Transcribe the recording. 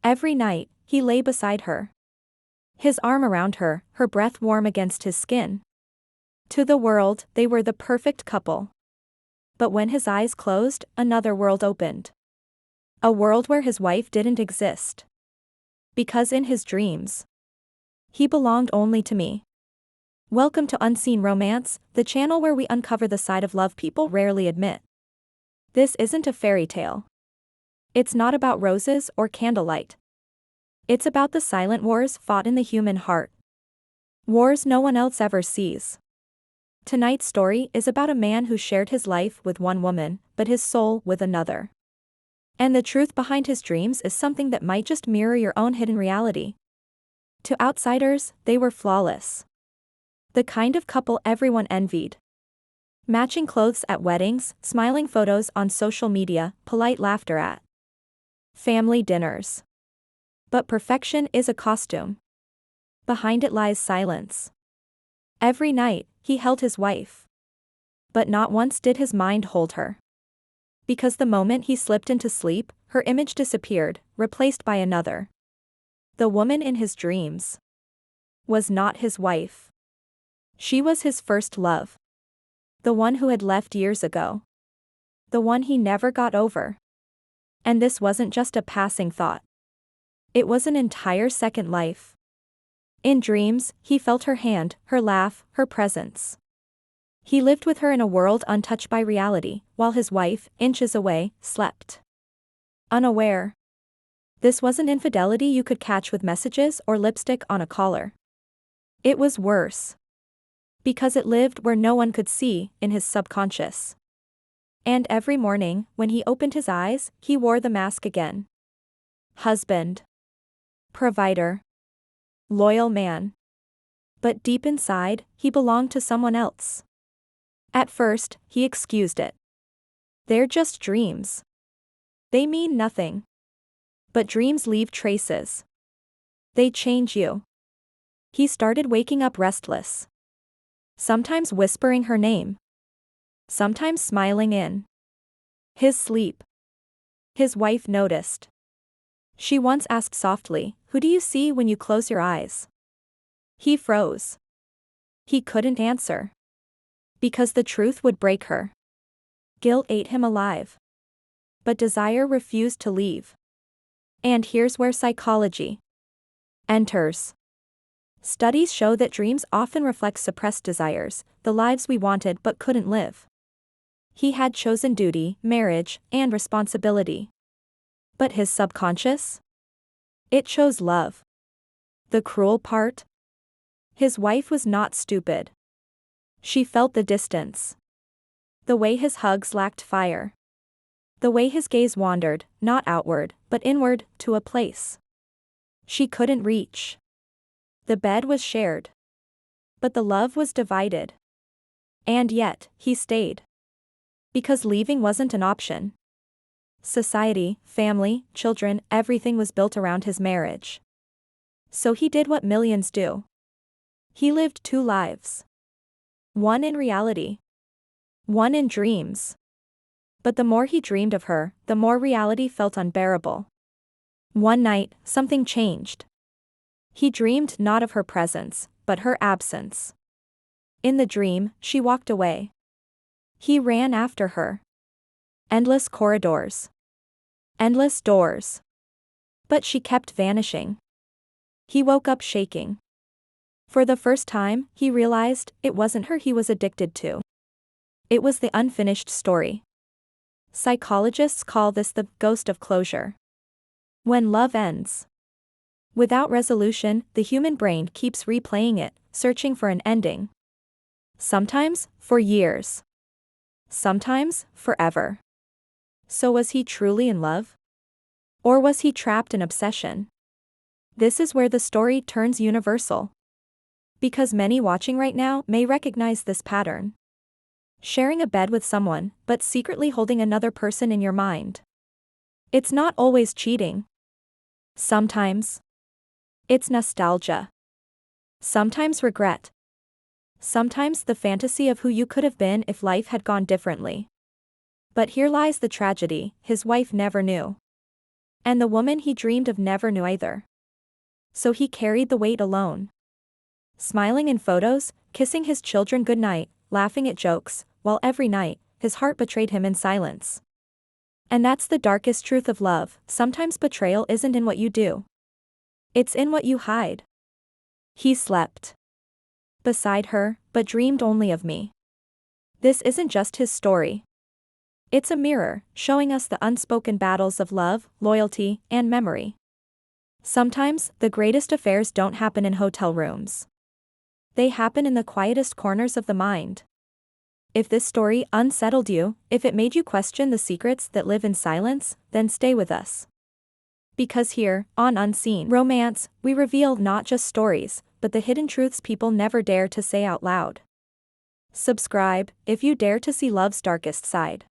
Every night, he lay beside her. His arm around her, her breath warm against his skin. To the world, they were the perfect couple. But when his eyes closed, another world opened. A world where his wife didn't exist. Because in his dreams, he belonged only to me. Welcome to Unseen Romance, the channel where we uncover the side of love people rarely admit. This isn't a fairy tale. It's not about roses or candlelight. It's about the silent wars fought in the human heart. Wars no one else ever sees. Tonight's story is about a man who shared his life with one woman, but his soul with another. And the truth behind his dreams is something that might just mirror your own hidden reality. To outsiders, they were flawless. The kind of couple everyone envied. Matching clothes at weddings, smiling photos on social media, polite laughter at family dinners. But perfection is a costume. Behind it lies silence. Every night, he held his wife. But not once did his mind hold her. Because the moment he slipped into sleep, her image disappeared, replaced by another. The woman in his dreams was not his wife. She was his first love. The one who had left years ago. The one he never got over. And this wasn't just a passing thought. It was an entire second life. In dreams, he felt her hand, her laugh, her presence. He lived with her in a world untouched by reality, while his wife, inches away, slept. Unaware. This wasn't infidelity you could catch with messages or lipstick on a collar. It was worse. Because it lived where no one could see, in his subconscious. And every morning, when he opened his eyes, he wore the mask again. Husband. Provider. Loyal man. But deep inside, he belonged to someone else. At first, he excused it. They're just dreams. They mean nothing. But dreams leave traces. They change you. He started waking up restless. Sometimes whispering her name. Sometimes smiling in his sleep. His wife noticed. She once asked softly, "Who do you see when you close your eyes?" He froze. He couldn't answer. Because the truth would break her. Guilt ate him alive. But desire refused to leave. And here's where psychology enters. Studies show that dreams often reflect suppressed desires, the lives we wanted but couldn't live. He had chosen duty, marriage, and responsibility. But his subconscious? It chose love. The cruel part? His wife was not stupid. She felt the distance. The way his hugs lacked fire. The way his gaze wandered, not outward, but inward, to a place she couldn't reach. The bed was shared. But the love was divided. And yet, he stayed. Because leaving wasn't an option. Society, family, children, everything was built around his marriage. So he did what millions do. He lived two lives. One in reality. One in dreams. But the more he dreamed of her, the more reality felt unbearable. One night, something changed. He dreamed not of her presence, but her absence. In the dream, she walked away. He ran after her. Endless corridors. Endless doors. But she kept vanishing. He woke up shaking. For the first time, he realized it wasn't her he was addicted to. It was the unfinished story. Psychologists call this the ghost of closure. When love ends without resolution, the human brain keeps replaying it, searching for an ending. Sometimes, for years. Sometimes, forever. So was he truly in love? Or was he trapped in obsession? This is where the story turns universal. Because many watching right now may recognize this pattern. Sharing a bed with someone, but secretly holding another person in your mind. It's not always cheating. Sometimes. It's nostalgia. Sometimes regret. Sometimes the fantasy of who you could have been if life had gone differently. But here lies the tragedy, his wife never knew. And the woman he dreamed of never knew either. So he carried the weight alone. Smiling in photos, kissing his children goodnight, laughing at jokes, while every night, his heart betrayed him in silence. And that's the darkest truth of love, sometimes betrayal isn't in what you do. It's in what you hide. He slept beside her, but dreamed only of me. This isn't just his story. It's a mirror, showing us the unspoken battles of love, loyalty, and memory. Sometimes, the greatest affairs don't happen in hotel rooms. They happen in the quietest corners of the mind. If this story unsettled you, if it made you question the secrets that live in silence, then stay with us. Because here, on Unseen Romance, we reveal not just stories, but the hidden truths people never dare to say out loud. Subscribe, if you dare to see love's darkest side.